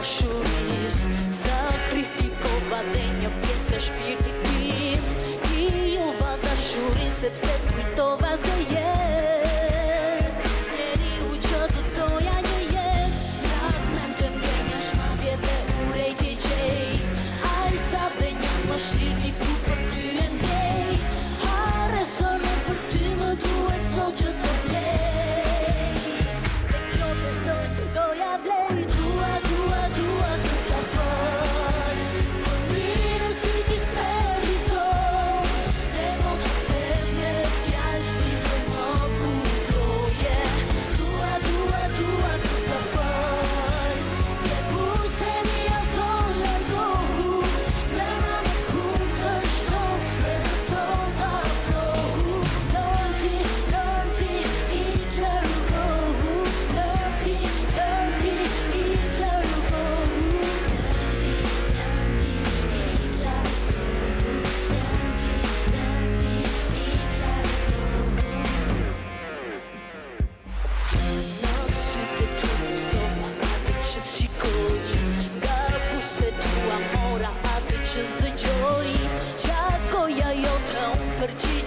dashuris sakrifikova dhe një pjesë të shpirtit tim. I juva dashurin sepse kujtova se jet njeriu që të doja një jet. Fragmente ndjenja shmendje dhe urrejtje gjej. Ai sa dhe një mëshirë ku për ty e ndjej. Harre sonë për ty më duhet sot që të blej. Dhe kjo besoj doja vlej. Dua të ta fal. Për mirë si ti s'meriton. Dhe mo të them me fjalë ti s'e më kuptoje. Dua të ta fal. Je buse mia thon largohu. Zemra më kundërshton dhe më thon ta afrohu. Lërti i klargohu. Lërti i klargohu. Në sytë tu të thoma atë që shikoj. Nga buset tua mora atë që zëgjoj. Nga goja jote unë përgjigj.